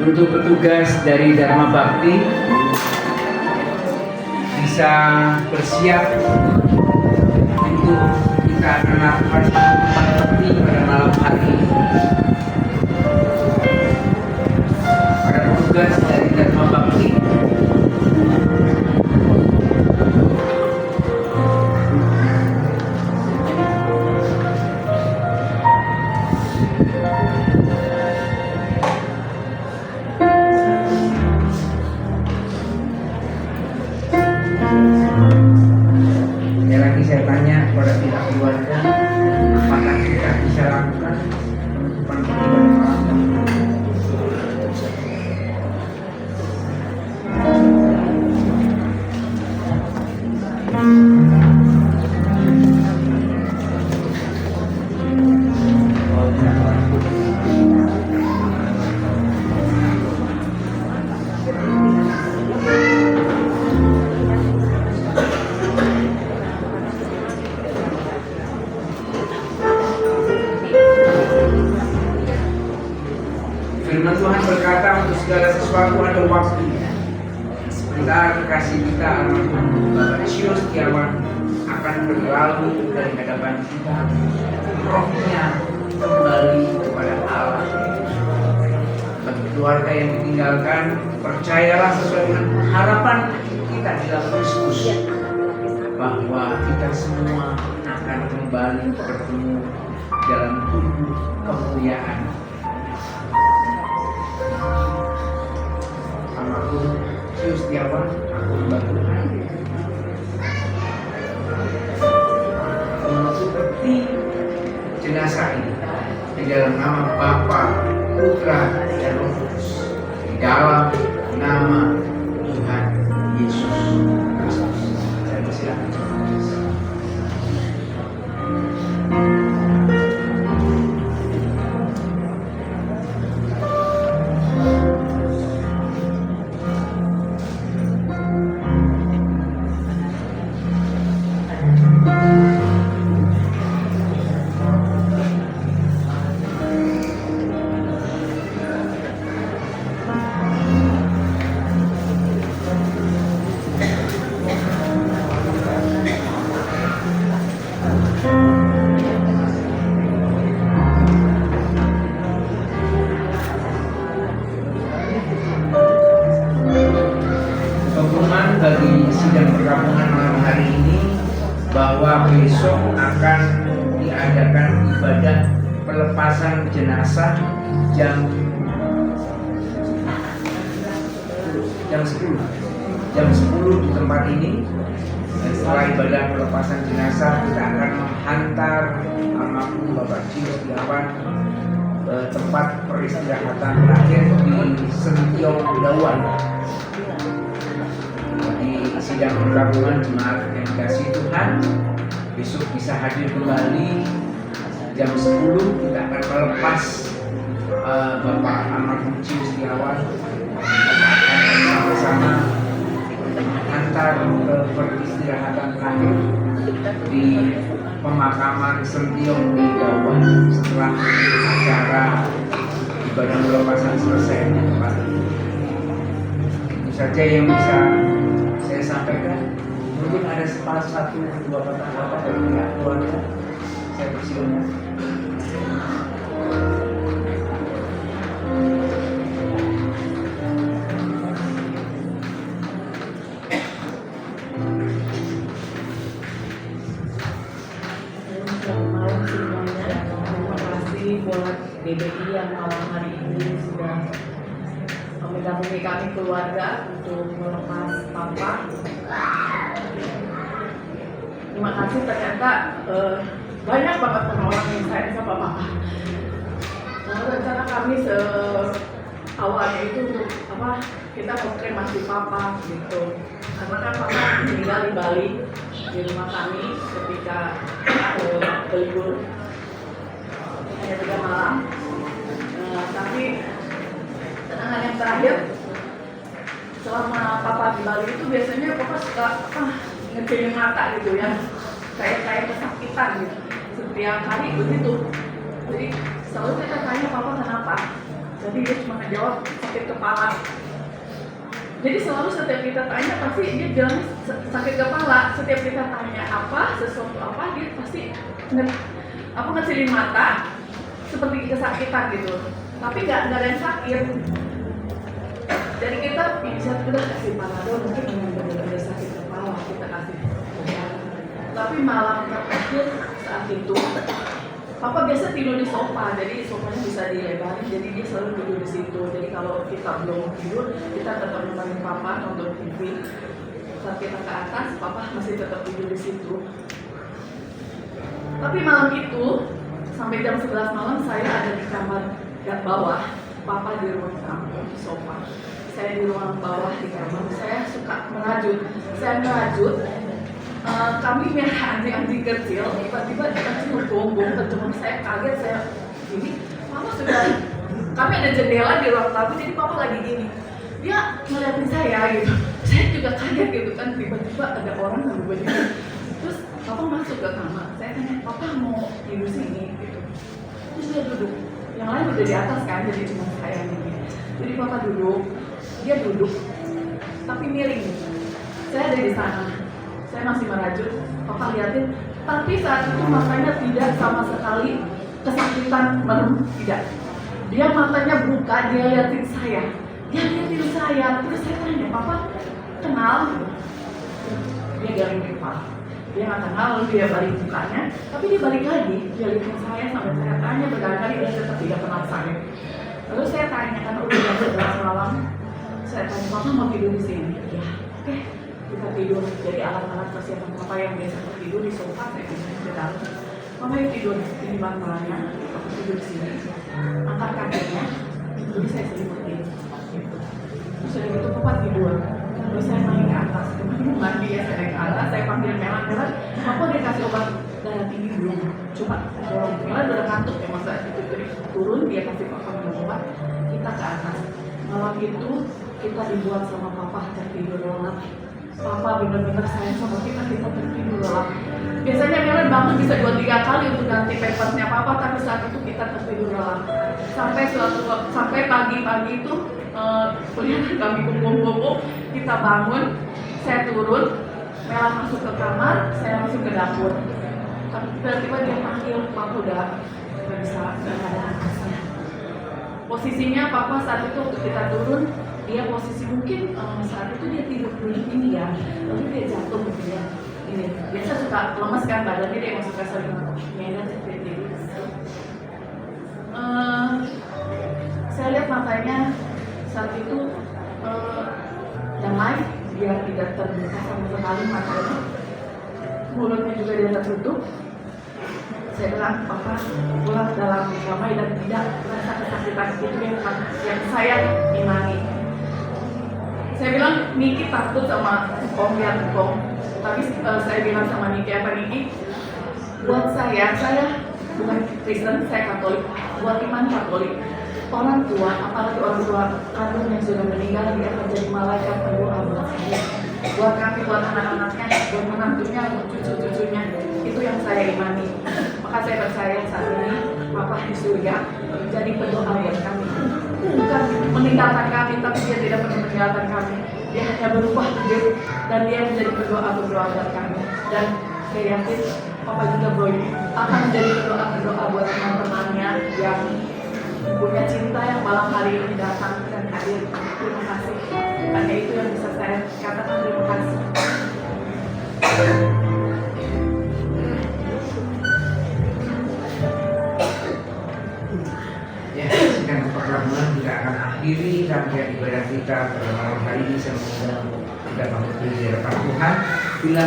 Untuk petugas dari Dharma Bakti bisa bersiap untuk kita akan lakukan bakti pada malam hari ini. Para petugas dari Dharma Bakti saya tanya kepada pihak keluarga, apakah kita bisa lakukan penutupan ibadah malam? Firman Tuhan berkata, untuk segala sesuatu ada waktunya. Sebentar kekasih kita almarhum Bapak Shio Setiawan akan berlalu dari hadapan kita, rohnya kembali kepada Allah. Bagi keluarga yang ditinggalkan, percayalah sesuai dengan harapan kita di dalam Kristus, bahwa kita semua akan kembali bertemu dalam tubuh kemuliaan. Almarhum Shio Setiawan, aku hamba Tuhan, seperti jenazah ini di dalam nama Bapa, Putra, dan Roh Kudus, di dalam nama Tuhan Yesus Kristus. Saya persilakan. Bagi sidang perkampungan malam hari ini, bahwa besok akan diadakan ibadah pelepasan jenazah jam jam 10. Jam 10 di tempat ini. Dan setelah ibadah pelepasan jenazah, kita akan menghantar almarhum Bapak Cius Setiawan ke tempat peristirahatan terakhir di Sentiong Dawan. Di sidang pergabungan jemaat yang dikasih Tuhan, besok bisa hadir kembali jam 10. Kita akan melepas Bapak almarhum Cius Setiawan. Kita akan bersama-sama menghantar ke peristirahatan terakhir di pemakaman Sentiong di Dawan setelah acara ibadah pelepasan selesai di tempat ini. Itu saja yang bisa saya sampaikan. Mungkin ada salah satu dua kata-kata dari pihak keluarga. Saya persilakan. Buat DBI yang malam hari ini sudah mendampingi kami keluarga untuk melepas Papa. Terima kasih, ternyata banyak banget orang yang sayang sama Papa. Rencana kami awalnya itu untuk kita mau kremasi Papa gitu. Karena kan Papa meninggal di Bali di rumah kami ketika berlibur hanya 3 malam. Tapi kenangan yang terakhir selama Papa di Bali itu biasanya Papa suka ngecilin mata gitu ya, kayak kesakitan gitu. Setiap hari begitu. Jadi selalu kita tanya Papa kenapa. Jadi dia cuma ngejawab sakit kepala. Jadi selalu setiap kita tanya pasti dia bilang sakit kepala. Setiap kita tanya sesuatu apa, dia pasti ngecilin mata seperti kesakitan gitu, tapi nggak ada yang sakit. Jadi kita bisa kasih panadol, mungkin dengan benar-benar sakit kepala kita kasih. Tapi malam terakhir saat itu, Papa biasa tidur di sofa, jadi sofanya bisa dilebarin, jadi dia selalu tidur di situ. Jadi kalau kita belum tidur, kita tetap menemani Papa nonton TV. Saat kita ke atas, Papa masih tetap tidur di situ. Tapi malam itu sampai jam 11 malam saya ada di kamar bawah, Papa di ruang tamu di sofa. Saya di ruang bawah di kamar. Saya suka merajut. Kami merah anjing-anjing kecil. Tiba-tiba kecil gonggong, teman saya kaget. Saya gini, Papa sudah. Kami ada jendela di ruang tamu, jadi Papa lagi gini. Dia ngeliatin saya gitu. Saya juga kaget gitu kan. Tiba-tiba ada orang yang begini. Terus Papa masuk ke kamar. Saya tanya, Papa mau tidur sini gitu. Terus dia duduk. Yang lain udah di atas kan, jadi cuma saya nih. Jadi Papa duduk, dia duduk, tapi miring. Saya ada di sana. Saya masih merajut. Papa liatin. Tapi saat itu matanya tidak sama sekali kesakitan merem, tidak. Dia matanya buka, dia liatin saya. Terus saya tanya, Papa kenal? Dia garing kepala. Dia nggak kenal, lalu dia balik mukanya, tapi dia balik lagi, dia lihat saya sampai saya tanya berkali-kali, dia tetap tidak kenal saya. Lalu saya tanya, karena udah jam 11 malam, saya tanya, Papa mau tidur di sini? Ya, oke, kita tidur. Jadi alat-alat persiapan Papa yang biasa tidur di sofa, saya tidur di dalam. Papa yang tidur di bantalnya, Papa tidur di sini, angkat kakinya, jadi saya selimutin. Terus dari itu Papa tidur. Terus saya naik ke atas, kemudian mandi ya, saya naik ke atas, saya panggil Melan, Papa udah kasih obat darah tinggi belum? Coba, tolong. Melan udah kantuk ya, masa itu turun, dia kasih Papa minum obat, kita ke atas. Malam itu, kita dibuat sama Papa tertidur lelap. Papa benar-benar sayang sama kita tertidur lelap. Biasanya Melan bangun bisa 2-3 kali untuk ganti pampersnya Papa, tapi saat itu kita tertidur lelap. Sampai pagi-pagi itu, kelihatan kami kumpul-kumpul, kita bangun, saya turun, Melan masuk ke kamar, saya masuk ke dapur. Tapi tiba-tiba dia panggil, Papa udah nggak bisa, nggak ada nafasnya. Posisinya Papa saat itu waktu kita turun, dia posisi mungkin saat itu dia tidur ini ya, lalu dia jatuh gitu ya. Ini biasa suka lemas kan badannya, dia masuk ke sering nyender seperti itu. Saya lihat matanya saat itu yang lain dia tidak terbuka sama sekali matanya, mulutnya juga dia tertutup. Saya bilang, Papa pulang dalam damai dan tidak merasa kesakitan. Itu yang saya imani. Saya bilang, Niki takut sama Om ya, Om. Tapi saya bilang sama Niki, apa Niki? Buat saya bukan Kristen, saya Katolik. Buat iman Katolik, orang tua, apalagi orang tua kandung yang sudah meninggal, dia akan jadi malaikat berdoa buat saya. Buat kami, buat anak-anaknya, buat menantunya, buat cucu-cucunya. Itu yang saya imani. Maka saya percaya saat ini Papa di surga jadi pendoa buat kami. Bukan meninggalkan kami, tapi dia tidak pernah meninggalkan kami. Dia hanya berubah hidup dan dia menjadi berdoa buat kami. Dan saya yakin Papa juga akan menjadi berdoa buat teman-temannya yang punya cinta yang malam hari ini datang dan hadir. Terima kasih. Hanya itu yang bisa saya katakan. Terima kasih. Ya, sidang pertemuan kita akan akhiri rangkaian ibadah kita pada malam hari ini. Semoga kita mampu berdiri di hadapan Tuhan. Bila